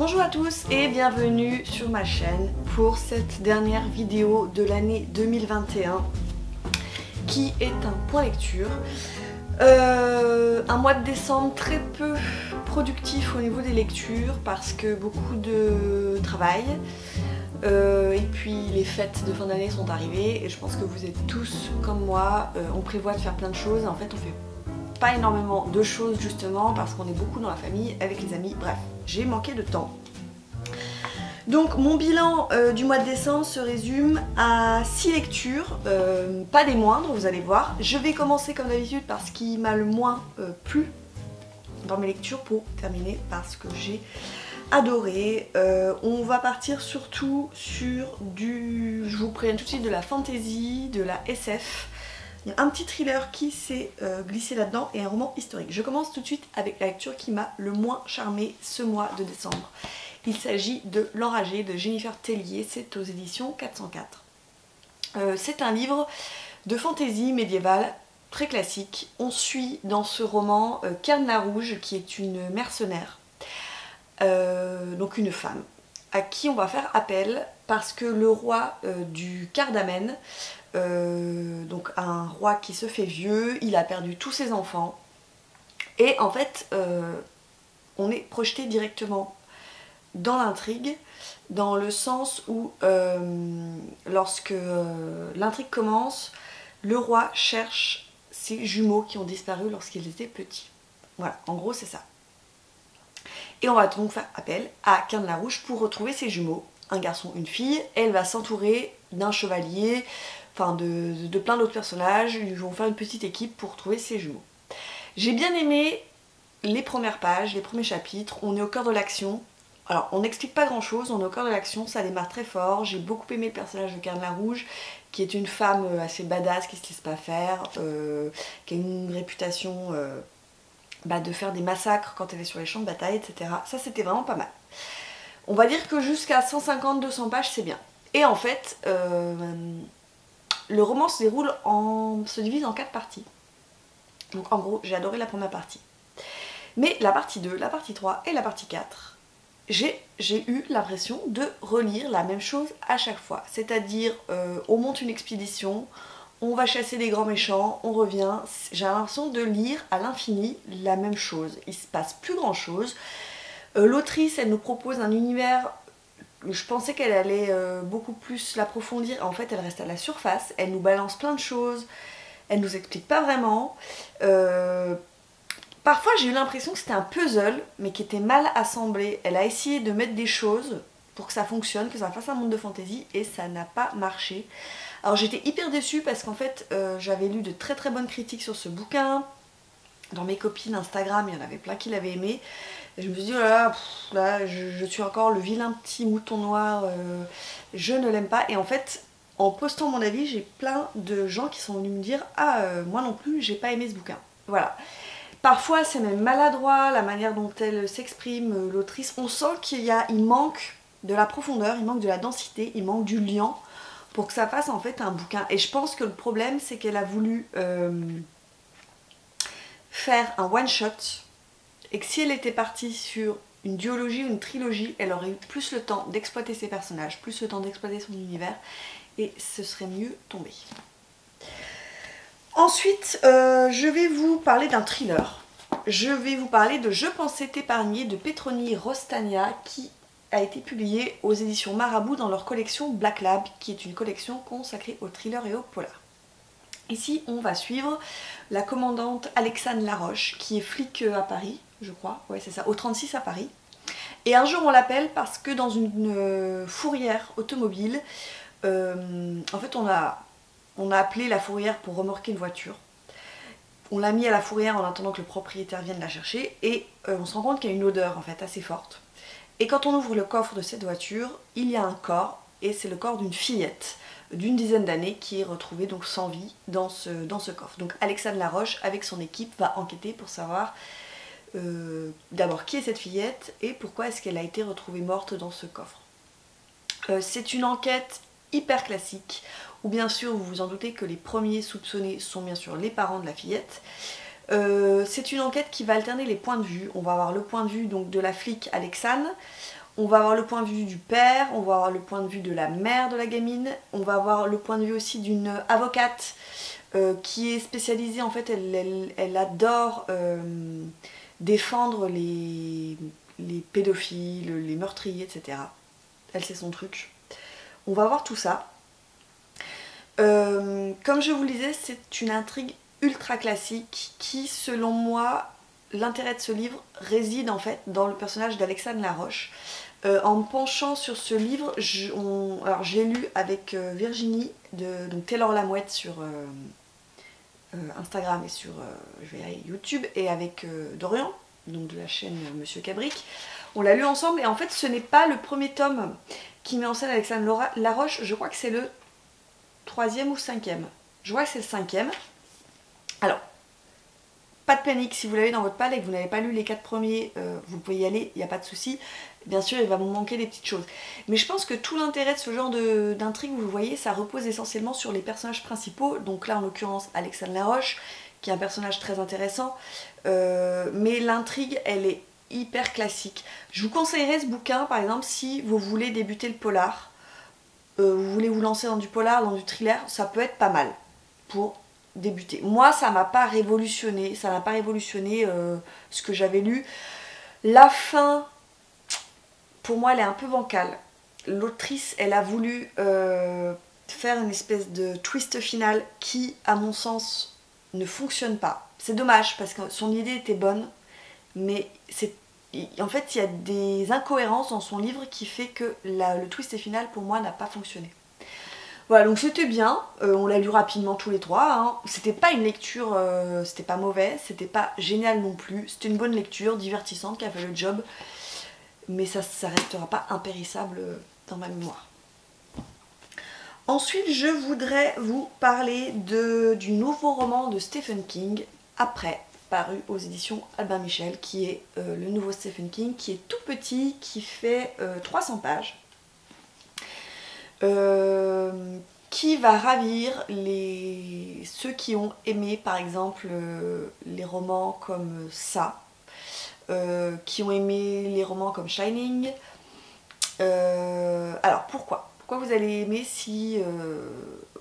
Bonjour à tous et bienvenue sur ma chaîne pour cette dernière vidéo de l'année 2021 qui est un point lecture. Un mois de décembre très peu productif au niveau des lectures parce que beaucoup de travail et puis les fêtes de fin d'année sont arrivées et je pense que vous êtes tous comme moi, on prévoit de faire plein de choses et en fait on fait pas énormément de choses justement parce qu'on est beaucoup dans la famille, avec les amis, bref, j'ai manqué de temps. Donc mon bilan du mois de décembre se résume à 6 lectures, pas des moindres, vous allez voir. Je vais commencer comme d'habitude par ce qui m'a le moins plu dans mes lectures pour terminer par ce que j'ai adoré. On va partir surtout sur du, je vous préviens tout de suite, de la fantasy, de la SF. Il y a un petit thriller qui s'est glissé là-dedans et un roman historique. Je commence tout de suite avec la lecture qui m'a le moins charmée ce mois de décembre. Il s'agit de L'Enragé de Jennifer Tellier, c'est aux éditions 404. C'est un livre de fantaisie médiévale très classique. On suit dans ce roman Cadenas Rouge qui est une mercenaire, donc une femme, à qui on va faire appel parce que le roi du Cardamène, donc un roi qui se fait vieux, il a perdu tous ses enfants et en fait on est projeté directement dans l'intrigue, dans le sens où lorsque l'intrigue commence, le roi cherche ses jumeaux qui ont disparu lorsqu'ils étaient petits. Voilà, en gros c'est ça. Et on va donc faire appel à Cadenas Rouge pour retrouver ses jumeaux, un garçon, une fille, et elle va s'entourer d'un chevalier, enfin de plein d'autres personnages. Ils vont faire une petite équipe pour trouver ses jumeaux. J'ai bien aimé les premières pages, les premiers chapitres, on est au cœur de l'action. Alors on n'explique pas grand chose, on est au cœur de l'action, ça démarre très fort. J'ai beaucoup aimé le personnage de Cadenas Rouge, qui est une femme assez badass, qui se laisse pas faire, qui a une réputation de faire des massacres quand elle est sur les champs de bataille, etc. Ça c'était vraiment pas mal. On va dire que jusqu'à 150-200 pages c'est bien. Et en fait, le roman se divise en 4 parties. Donc en gros, j'ai adoré la première partie. Mais la partie 2, la partie 3 et la partie 4, j'ai eu l'impression de relire la même chose à chaque fois. C'est-à-dire, on monte une expédition, on va chasser des grands méchants, on revient. J'ai l'impression de lire à l'infini la même chose. Il se passe plus grand chose. L'autrice, elle nous propose un univers. Je pensais qu'elle allait beaucoup plus l'approfondir. En fait, elle reste à la surface. Elle nous balance plein de choses. Elle nous explique pas vraiment. Parfois, j'ai eu l'impression que c'était un puzzle, mais qui était mal assemblé. Elle a essayé de mettre des choses pour que ça fonctionne, que ça fasse un monde de fantaisie, et ça n'a pas marché. Alors j'étais hyper déçue parce qu'en fait, j'avais lu de très très bonnes critiques sur ce bouquin. Dans mes copines Instagram, il y en avait plein qui l'avaient aimé. Et je me suis dit, oh là, je suis encore le vilain petit mouton noir, je ne l'aime pas. Et en fait, en postant mon avis, j'ai plein de gens qui sont venus me dire, ah, moi non plus, j'ai pas aimé ce bouquin. Voilà. Parfois, c'est même maladroit, la manière dont elle s'exprime, l'autrice. On sent il manque de la profondeur, il manque de la densité, il manque du liant pour que ça fasse en fait un bouquin. Et je pense que le problème, c'est qu'elle a voulu faire un one-shot et que si elle était partie sur une duologie ou une trilogie, elle aurait eu plus le temps d'exploiter ses personnages, plus le temps d'exploiter son univers et ce serait mieux tombé. Ensuite, je vais vous parler d'un thriller. Je vais vous parler de Je pensais t'épargner de Petroni Rostania qui a été publié aux éditions Marabout dans leur collection Black Lab, qui est une collection consacrée au thriller et au polar. Ici, on va suivre la commandante Alexandre Laroche, qui est flic à Paris, je crois, ouais c'est ça, au 36 à Paris. Et un jour on l'appelle parce que dans une fourrière automobile, en fait on a appelé la fourrière pour remorquer une voiture. On l'a mis à la fourrière en attendant que le propriétaire vienne la chercher et on se rend compte qu'il y a une odeur en fait assez forte. Et quand on ouvre le coffre de cette voiture, il y a un corps et c'est le corps d'une fillette d'une dizaine d'années qui est retrouvée donc sans vie dans ce coffre. Donc Alexandre Laroche avec son équipe va enquêter pour savoir d'abord qui est cette fillette et pourquoi est-ce qu'elle a été retrouvée morte dans ce coffre. C'est une enquête hyper classique où bien sûr vous vous en doutez que les premiers soupçonnés sont bien sûr les parents de la fillette. C'est une enquête qui va alterner les points de vue. On va avoir le point de vue donc de la flic Alexandre, On va avoir le point de vue du père, on va avoir le point de vue de la mère de la gamine, on va avoir le point de vue aussi d'une avocate qui est spécialisée, en fait, elle adore défendre les pédophiles, les meurtriers, etc. Elle sait son truc. On va voir tout ça. Comme je vous le disais, c'est une intrigue ultra classique qui, selon moi, l'intérêt de ce livre réside en fait dans le personnage d'Alexandre Laroche. En me penchant sur ce livre, alors je l'ai lu avec Virginie donc Taylor Lamouette sur Instagram et sur YouTube, et avec Dorian, donc de la chaîne Monsieur Cabric. On l'a lu ensemble et en fait ce n'est pas le premier tome qui met en scène Alexandre Laroche, je crois que c'est le 3e ou 5e. Je vois que c'est le 5e. Alors, pas de panique, si vous l'avez dans votre palle et que vous n'avez pas lu les 4 premiers, vous pouvez y aller, il n'y a pas de souci. Bien sûr, il va vous manquer des petites choses. Mais je pense que tout l'intérêt de ce genre d'intrigue, vous le voyez, ça repose essentiellement sur les personnages principaux. Donc là, en l'occurrence, Alexandre Laroche, qui est un personnage très intéressant. Mais l'intrigue, elle est hyper classique. Je vous conseillerais ce bouquin, par exemple, si vous voulez débuter le polar. Vous voulez vous lancer dans du polar, dans du thriller, ça peut être pas mal pour débuter. Moi, ça m'a pas révolutionné, ce que j'avais lu. La fin, pour moi, elle est un peu bancale. L'autrice, elle a voulu faire une espèce de twist final qui, à mon sens, ne fonctionne pas. C'est dommage parce que son idée était bonne, mais en fait, il y a des incohérences dans son livre qui fait que le twist final, pour moi, n'a pas fonctionné. Voilà, donc c'était bien, on l'a lu rapidement tous les trois, hein. C'était pas une lecture, c'était pas mauvais, c'était pas génial non plus, c'était une bonne lecture, divertissante, qui a fait le job, mais ça restera pas impérissable dans ma mémoire. Ensuite, je voudrais vous parler du nouveau roman de Stephen King, Après, paru aux éditions Albin Michel, qui est le nouveau Stephen King, qui est tout petit, qui fait 300 pages. Qui va ravir ceux qui ont aimé par exemple les romans comme ça, qui ont aimé les romans comme Shining. Alors pourquoi vous allez aimer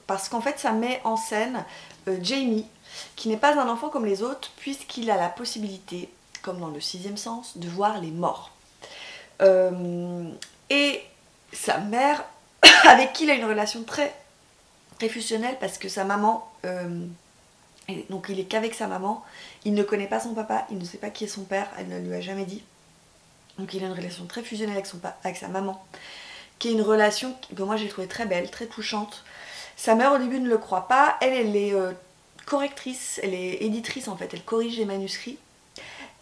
parce qu'en fait ça met en scène Jamie, qui n'est pas un enfant comme les autres, puisqu'il a la possibilité, comme dans le 6e sens, de voir les morts. Et sa mère, avec qui il a une relation très fusionnelle, parce que sa maman, donc il est qu'avec sa maman, il ne connaît pas son papa, il ne sait pas qui est son père, elle ne lui a jamais dit. Donc il a une relation très fusionnelle avec sa maman, qui est une relation que moi j'ai trouvée très belle, très touchante. Sa mère au début ne le croit pas, elle est correctrice, elle est éditrice en fait, elle corrige les manuscrits,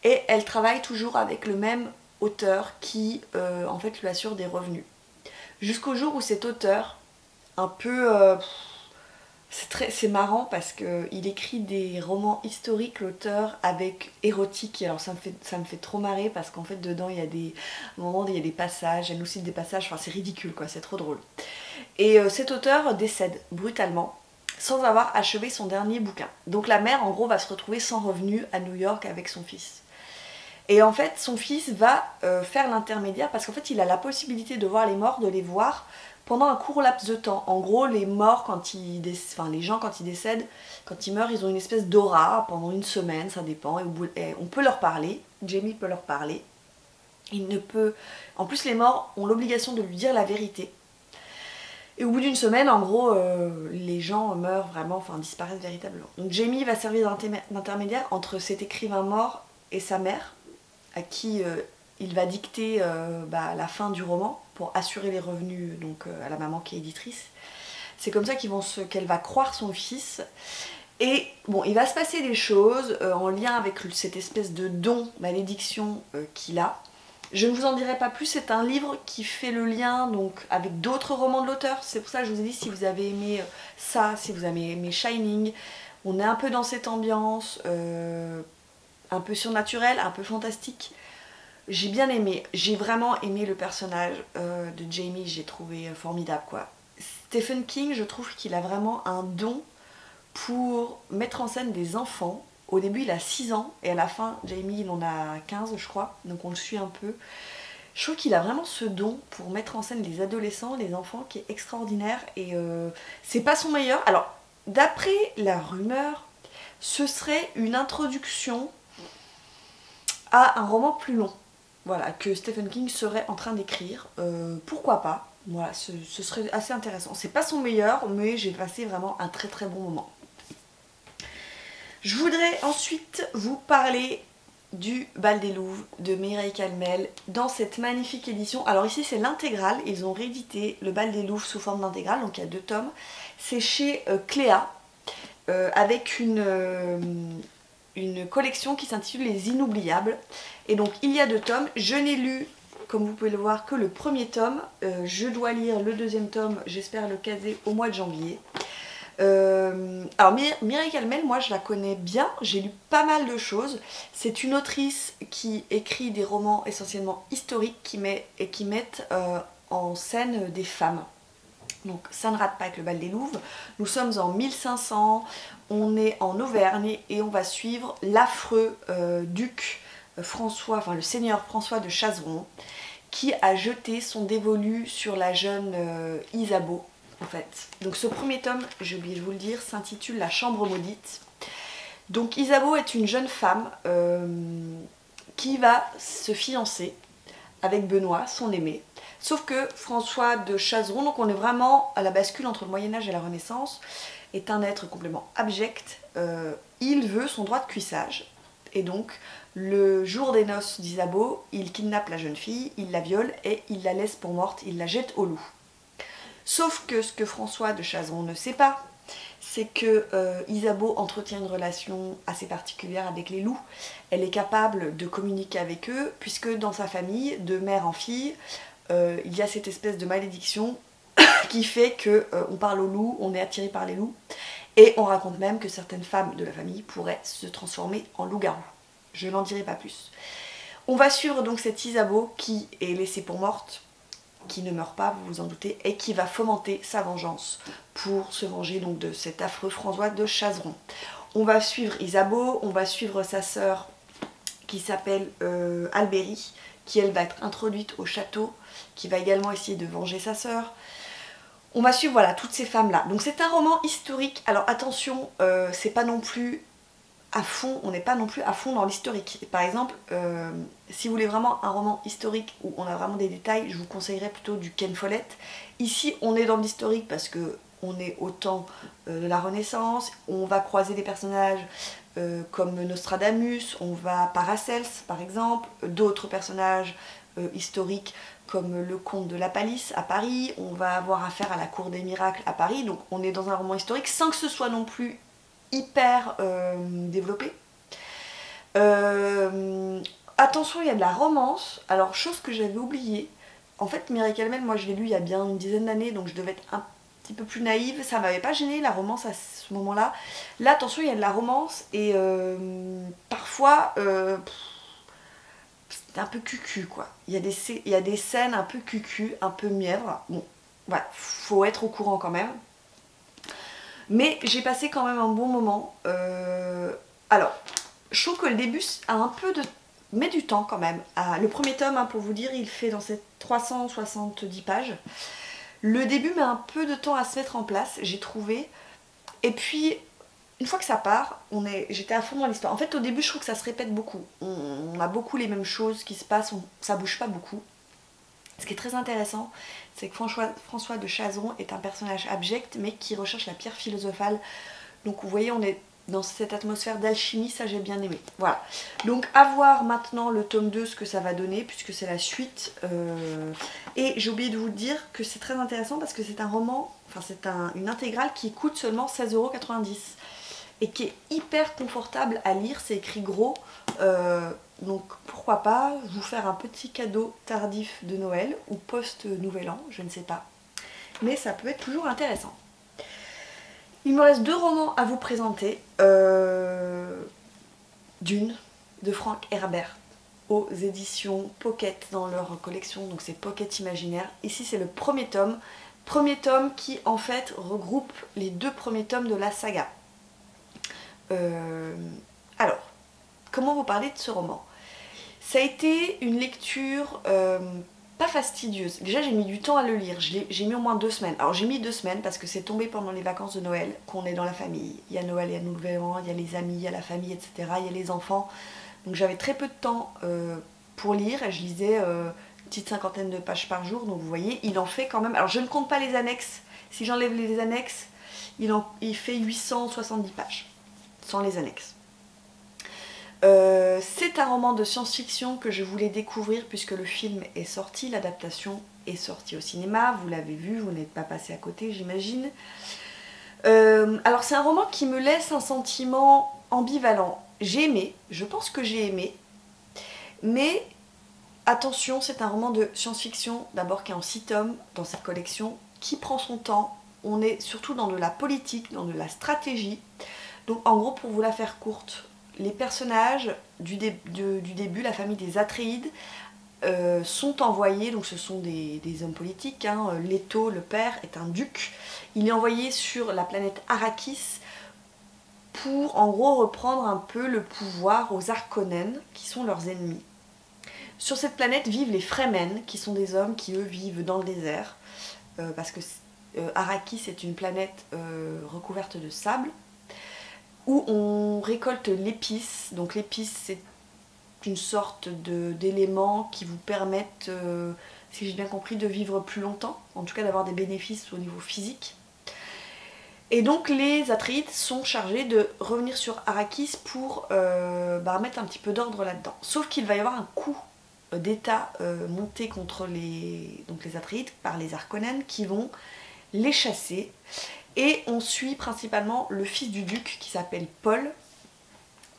et elle travaille toujours avec le même auteur qui en fait lui assure des revenus. Jusqu'au jour où cet auteur, un peu... c'est marrant parce qu'il écrit des romans historiques, l'auteur, avec érotique. Alors ça me fait trop marrer parce qu'en fait dedans il y a des moments, il y a des passages, elle nous cite des passages, enfin c'est ridicule quoi, c'est trop drôle. Et cet auteur décède brutalement sans avoir achevé son dernier bouquin. Donc la mère en gros va se retrouver sans revenu à New York avec son fils. Et en fait, son fils va faire l'intermédiaire parce qu'en fait, il a la possibilité de voir les morts, de les voir pendant un court laps de temps. En gros, les morts, les gens, quand ils décèdent, quand ils meurent, ils ont une espèce d'aura pendant une semaine, ça dépend. Et on peut leur parler, Jamie peut leur parler. En plus, les morts ont l'obligation de lui dire la vérité. Et au bout d'une semaine, en gros, les gens meurent vraiment, enfin disparaissent véritablement. Donc Jamie va servir d'intermédiaire entre cet écrivain mort et sa mère, à qui il va dicter la fin du roman pour assurer les revenus donc, à la maman qui est éditrice. C'est comme ça qu'elle va croire son fils. Et bon, il va se passer des choses en lien avec cette espèce de don, malédiction qu'il a. Je ne vous en dirai pas plus, c'est un livre qui fait le lien donc, avec d'autres romans de l'auteur. C'est pour ça que je vous ai dit, si vous avez aimé ça, si vous avez aimé Shining, on est un peu dans cette ambiance, un peu surnaturelle, un peu fantastique. J'ai bien aimé, j'ai vraiment aimé le personnage de Jamie, j'ai trouvé formidable quoi. Stephen King, je trouve qu'il a vraiment un don pour mettre en scène des enfants. Au début il a 6 ans et à la fin Jamie il en a 15 je crois, donc on le suit un peu. Je trouve qu'il a vraiment ce don pour mettre en scène les adolescents, les enfants, qui est extraordinaire. Et c'est pas son meilleur. Alors, d'après la rumeur, ce serait une introduction à un roman plus long. Voilà, que Stephen King serait en train d'écrire. Pourquoi pas? Voilà, ce serait assez intéressant. C'est pas son meilleur, mais j'ai passé vraiment un très très bon moment. Je voudrais ensuite vous parler du Bal des Louves de Mireille Calmel dans cette magnifique édition. Alors ici c'est l'intégrale, ils ont réédité le Bal des Louves sous forme d'intégrale, donc il y a 2 tomes. C'est chez Cléa, avec une collection qui s'intitule Les Inoubliables. Et donc il y a 2 tomes, je n'ai lu, comme vous pouvez le voir, que le premier tome. Je dois lire le 2e tome, j'espère le caser au mois de janvier. Alors Mireille Calmel, moi je la connais bien, j'ai lu pas mal de choses. C'est une autrice qui écrit des romans essentiellement historiques qui mettent en scène des femmes. Donc ça ne rate pas avec le Bal des Louves. Nous sommes en 1500, on est en Auvergne et on va suivre l'affreux duc François, enfin le seigneur François de Chazeron, qui a jeté son dévolu sur la jeune Isabeau. En fait. Donc ce premier tome, j'ai oublié de vous le dire, s'intitule La Chambre Maudite. Donc Isabeau est une jeune femme qui va se fiancer avec Benoît, son aimé. Sauf que François de Chazeron, donc on est vraiment à la bascule entre le Moyen-Âge et la Renaissance, est un être complètement abject. Il veut son droit de cuissage. Et donc, le jour des noces d'Isabeau, il kidnappe la jeune fille, il la viole et il la laisse pour morte, il la jette au loup. Sauf que ce que François de Chazeron ne sait pas, c'est que Isabeau entretient une relation assez particulière avec les loups. Elle est capable de communiquer avec eux, puisque dans sa famille, de mère en fille, il y a cette espèce de malédiction qui fait qu'on parle aux loups, on est attiré par les loups, et on raconte même que certaines femmes de la famille pourraient se transformer en loup-garou. Je n'en dirai pas plus. On va suivre donc cette Isabeau qui est laissée pour morte, qui ne meurt pas, vous vous en doutez, et qui va fomenter sa vengeance pour se venger donc de cet affreux François de Chazeron. On va suivre Isabeau, on va suivre sa sœur qui s'appelle Albéry, qui elle va être introduite au château, qui va également essayer de venger sa sœur. On va suivre voilà toutes ces femmes-là. Donc c'est un roman historique. Alors attention, c'est pas non plus à fond, on n'est pas non plus à fond dans l'historique. Par exemple, si vous voulez vraiment un roman historique où on a vraiment des détails, je vous conseillerais plutôt du Ken Follett. Ici, on est dans l'historique parce que on est au temps de la Renaissance, on va croiser des personnages comme Nostradamus, on va Paracels par exemple, d'autres personnages historiques comme le comte de la Palisse à Paris, on va avoir affaire à la cour des miracles à Paris, donc on est dans un roman historique sans que ce soit non plus hyper développé. Attention, il y a de la romance. Alors, chose que j'avais oubliée. En fait, Mireille Calmel, moi je l'ai lu il y a bien une dizaine d'années, donc je devais être un petit peu plus naïve. Ça m'avait pas gêné la romance à ce moment-là. Là, attention, il y a de la romance et parfois c'est un peu cucu quoi. Il y a des scènes un peu cucu, un peu mièvre. Bon, voilà, faut être au courant quand même. Mais j'ai passé quand même un bon moment. Alors, je trouve que le début a un peu de... met du temps quand même. Le premier tome, hein, pour vous dire, il fait dans ces 370 pages. Le début met un peu de temps à se mettre en place, j'ai trouvé. Et puis, une fois que ça part, j'étais à fond dans l'histoire. En fait, au début, je trouve que ça se répète beaucoup. On a beaucoup les mêmes choses qui se passent, ça bouge pas beaucoup. Ce qui est très intéressant, c'est que François de Chazeron est un personnage abject, mais qui recherche la pierre philosophale. Donc vous voyez, on est dans cette atmosphère d'alchimie, ça j'ai bien aimé. Voilà. Donc à voir maintenant le tome 2, ce que ça va donner, puisque c'est la suite. Et j'ai oublié de vous dire que c'est très intéressant parce que c'est un roman, enfin c'est une intégrale qui coûte seulement 16,90 € et qui est hyper confortable à lire, c'est écrit gros. Donc pourquoi pas vous faire un petit cadeau tardif de Noël ou post-Nouvel An, je ne sais pas. Mais ça peut être toujours intéressant. Il me reste 2 romans à vous présenter. Dune de Frank Herbert aux éditions Pocket dans leur collection, donc c'est Pocket Imaginaire. Ici c'est le premier tome qui en fait regroupe les 2 premiers tomes de la saga. Alors, comment vous parler de ce roman? Ça a été une lecture pas fastidieuse. Déjà j'ai mis du temps à le lire, j'ai mis au moins 2 semaines. Alors j'ai mis 2 semaines parce que c'est tombé pendant les vacances de Noël, qu'on est dans la famille. Il y a Noël, il y a Nouvel An, il y a les amis, il y a la famille, etc. Il y a les enfants. Donc j'avais très peu de temps pour lire et je lisais une petite 50aine de pages par jour. Donc vous voyez, il en fait quand même... Alors je ne compte pas les annexes. Si j'enlève les annexes, il fait 870 pages, sans les annexes. C'est un roman de science-fiction que je voulais découvrir puisque le film est sorti, l'adaptation est sortie au cinéma, vous l'avez vu, vous n'êtes pas passé à côté j'imagine. Alors c'est un roman qui me laisse un sentiment ambivalent. J'ai aimé, je pense que j'ai aimé, mais attention, c'est un roman de science-fiction, d'abord qui est en 6 tomes dans cette collection, qui prend son temps, on est surtout dans de la politique, dans de la stratégie. Donc en gros, pour vous la faire courte, les personnages du début, la famille des Atréides, sont envoyés, donc ce sont des hommes politiques, hein. Leto, le père, est un duc. Il est envoyé sur la planète Arrakis pour en gros reprendre un peu le pouvoir aux Harkonnen, qui sont leurs ennemis. Sur cette planète vivent les Fremen, qui sont des hommes qui eux vivent dans le désert, parce que Arrakis est une planète recouverte de sable, où on récolte l'épice. Donc l'épice c'est une sorte d'éléments qui vous permettent, si j'ai bien compris, de vivre plus longtemps, en tout cas d'avoir des bénéfices au niveau physique. Et donc les Atreides sont chargés de revenir sur Arrakis pour mettre un petit peu d'ordre là-dedans. Sauf qu'il va y avoir un coup d'état monté contre les Atreides par les Harkonnen qui vont les chasser. Et on suit principalement le fils du duc qui s'appelle Paul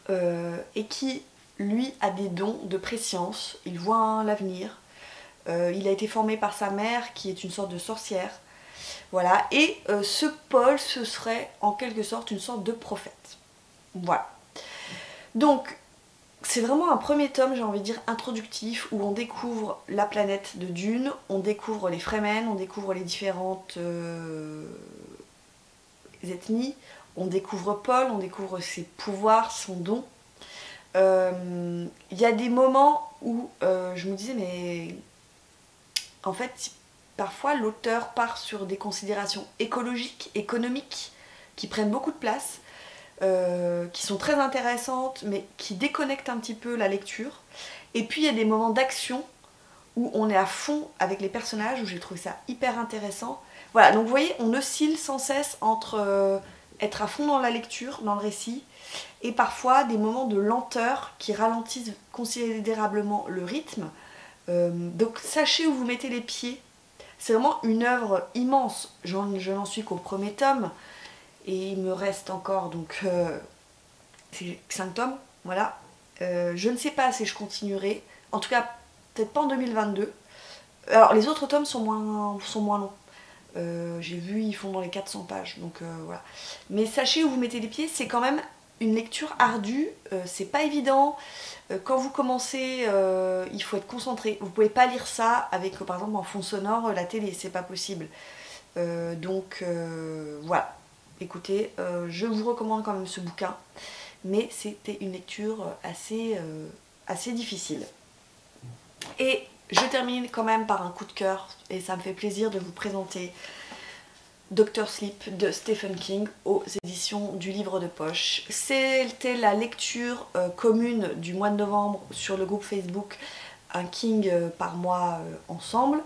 et qui, lui, a des dons de préscience. Il voit l'avenir. Il a été formé par sa mère qui est une sorte de sorcière. Voilà. Et ce Paul, ce serait en quelque sorte une sorte de prophète. Voilà. Donc, c'est vraiment un premier tome, j'ai envie de dire, introductif, où on découvre la planète de Dune, on découvre les Fremen, on découvre les différentes... ethnies, on découvre Paul, on découvre ses pouvoirs, son don. Il y a des moments où je me disais mais en fait parfois l'auteur part sur des considérations écologiques, économiques qui prennent beaucoup de place, qui sont très intéressantes mais qui déconnectent un petit peu la lecture. Et puis il y a des moments d'action où on est à fond avec les personnages, où j'ai trouvé ça hyper intéressant. Voilà, donc vous voyez, on oscille sans cesse entre être à fond dans la lecture, dans le récit, et parfois des moments de lenteur qui ralentissent considérablement le rythme. Donc sachez où vous mettez les pieds. C'est vraiment une œuvre immense. Je n'en suis qu'au premier tome, et il me reste encore donc 5 tomes, voilà. Je ne sais pas si je continuerai, en tout cas peut-être pas en 2022. Alors les autres tomes sont moins longs. J'ai vu, ils font dans les 400 pages, donc voilà. Mais sachez où vous mettez les pieds, c'est quand même une lecture ardue, c'est pas évident. Quand vous commencez, il faut être concentré. Vous pouvez pas lire ça avec, par exemple, en fond sonore, la télé, c'est pas possible. Donc voilà. Écoutez, je vous recommande quand même ce bouquin, mais c'était une lecture assez difficile. Et je termine quand même par un coup de cœur, et ça me fait plaisir de vous présenter Dr. Sleep de Stephen King aux éditions du Livre de Poche. C'était la lecture commune du mois de novembre sur le groupe Facebook Un King par mois ensemble.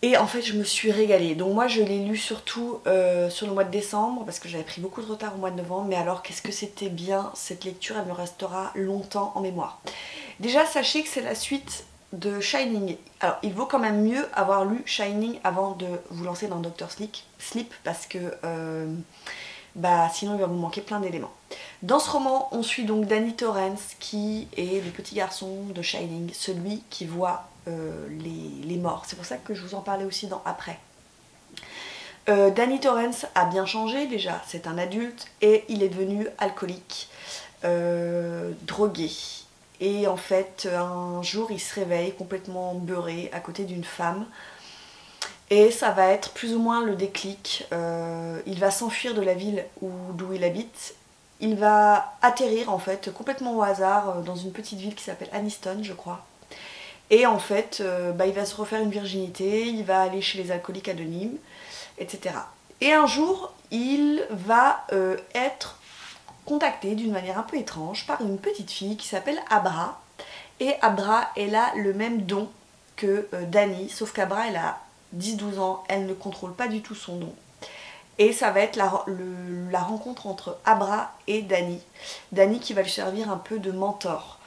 Et en fait je me suis régalée. Donc moi je l'ai lu surtout sur le mois de décembre parce que j'avais pris beaucoup de retard au mois de novembre. Mais alors qu'est-ce que c'était bien cette lecture, elle me restera longtemps en mémoire. Déjà sachez que c'est la suite de Shining. Alors il vaut quand même mieux avoir lu Shining avant de vous lancer dans Dr. Sleep parce que sinon il va vous manquer plein d'éléments. Dans ce roman on suit donc Danny Torrance qui est le petit garçon de Shining, celui qui voit les morts. C'est pour ça que je vous en parlais aussi dans Après. Danny Torrance a bien changé déjà, c'est un adulte et il est devenu alcoolique, drogué. Et en fait, un jour, il se réveille complètement beurré à côté d'une femme. Et ça va être plus ou moins le déclic. Il va s'enfuir de la ville d'où il habite. il va atterrir en fait complètement au hasard dans une petite ville qui s'appelle Aniston, je crois. Et en fait, il va se refaire une virginité, il va aller chez les alcooliques anonymes, etc. Et un jour, il va être contacté d'une manière un peu étrange par une petite fille qui s'appelle Abra. Et Abra, elle a le même don que Dani, sauf qu'Abra, elle a 10-12 ans, elle ne contrôle pas du tout son don. Et ça va être la rencontre entre Abra et Dani. Dani qui va lui servir un peu de mentor.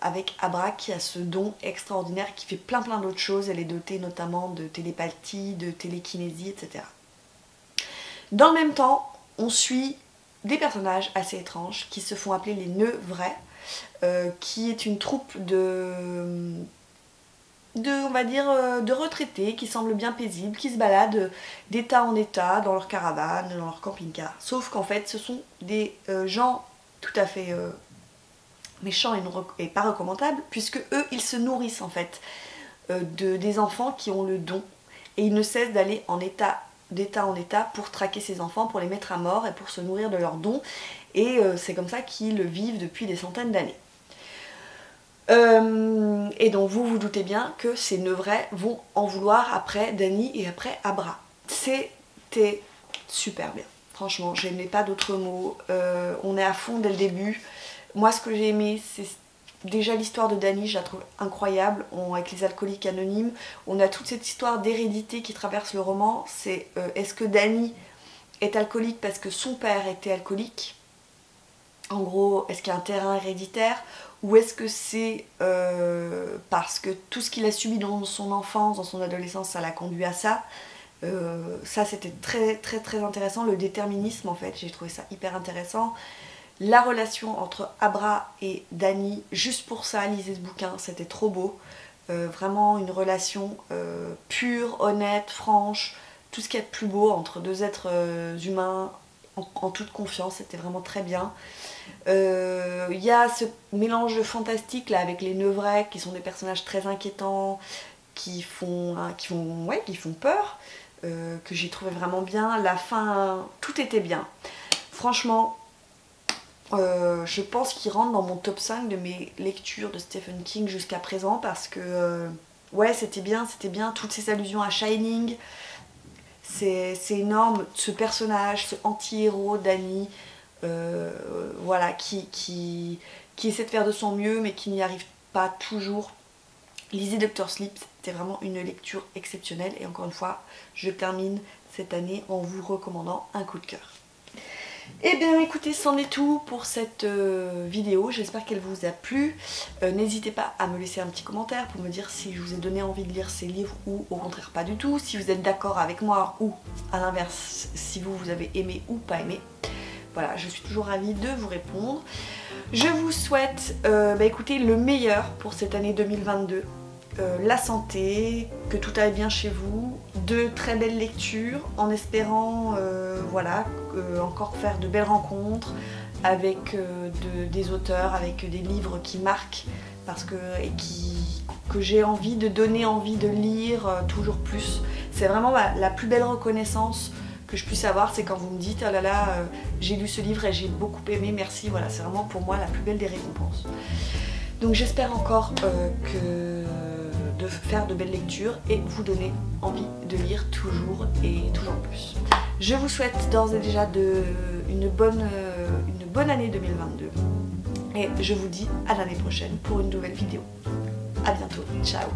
Avec Abra qui a ce don extraordinaire, qui fait plein d'autres choses. Elle est dotée notamment de télépathie, de télékinésie, etc. Dans le même temps, on suit des personnages assez étranges qui se font appeler les Nevrais, qui est une troupe on va dire, de retraités qui semblent bien paisibles, qui se baladent d'état en état dans leur caravane, dans leur camping-car. Sauf qu'en fait, ce sont des gens tout à fait méchants et pas recommandables, puisque eux, ils se nourrissent en fait des enfants qui ont le don. Et ils ne cessent d'aller d'état en état pour traquer ces enfants, pour les mettre à mort et pour se nourrir de leurs dons. Et c'est comme ça qu'ils vivent depuis des centaines d'années. Et donc vous vous doutez bien que ces Nevrais vont en vouloir après Dani et après Abra. C'était super bien. Franchement, je n'ai pas d'autres mots. On est à fond dès le début. Moi, ce que j'ai aimé, c'est déjà l'histoire de Dani, je la trouve incroyable. Avec les alcooliques anonymes, on a toute cette histoire d'hérédité qui traverse le roman. C'est est-ce que Dani est alcoolique parce que son père était alcoolique? En gros, est-ce qu'il y a un terrain héréditaire? Ou est-ce que c'est parce que tout ce qu'il a subi dans son enfance, dans son adolescence, ça l'a conduit à ça? Ça, c'était très intéressant. Le déterminisme, en fait, j'ai trouvé ça hyper intéressant. La relation entre Abra et Dani, juste pour ça, lisez ce bouquin, c'était trop beau. Vraiment une relation pure, honnête, franche, tout ce qu'il y a de plus beau entre deux êtres humains en toute confiance, c'était vraiment très bien. Il y a ce mélange de fantastique là avec les Nevrais qui sont des personnages très inquiétants, qui font peur, que j'ai trouvé vraiment bien. La fin, tout était bien. Franchement, je pense qu'il rentre dans mon top 5 de mes lectures de Stephen King jusqu'à présent parce que ouais, c'était bien, toutes ces allusions à Shining, c'est énorme, ce personnage, ce anti-héros Dani, voilà, qui essaie de faire de son mieux mais qui n'y arrive pas toujours. Lisez Dr Sleep, c'était vraiment une lecture exceptionnelle et encore une fois, je termine cette année en vous recommandant un coup de cœur. Et bien écoutez, c'en est tout pour cette vidéo, j'espère qu'elle vous a plu. N'hésitez pas à me laisser un petit commentaire pour me dire si je vous ai donné envie de lire ces livres ou au contraire pas du tout, si vous êtes d'accord avec moi ou à l'inverse, si vous avez aimé ou pas aimé. Voilà, je suis toujours ravie de vous répondre. Je vous souhaite écoutez, le meilleur pour cette année 2022. La santé, que tout aille bien chez vous, de très belles lectures, en espérant voilà, encore faire de belles rencontres avec des auteurs, avec des livres qui marquent que j'ai envie de donner envie de lire toujours plus. C'est vraiment la plus belle reconnaissance que je puisse avoir, c'est quand vous me dites oh là là, j'ai lu ce livre et j'ai beaucoup aimé, merci, voilà, c'est vraiment pour moi la plus belle des récompenses. Donc j'espère encore de faire de belles lectures et vous donner envie de lire toujours et toujours plus. Je vous souhaite d'ores et déjà une bonne année 2022 et je vous dis à l'année prochaine pour une nouvelle vidéo. A bientôt, ciao.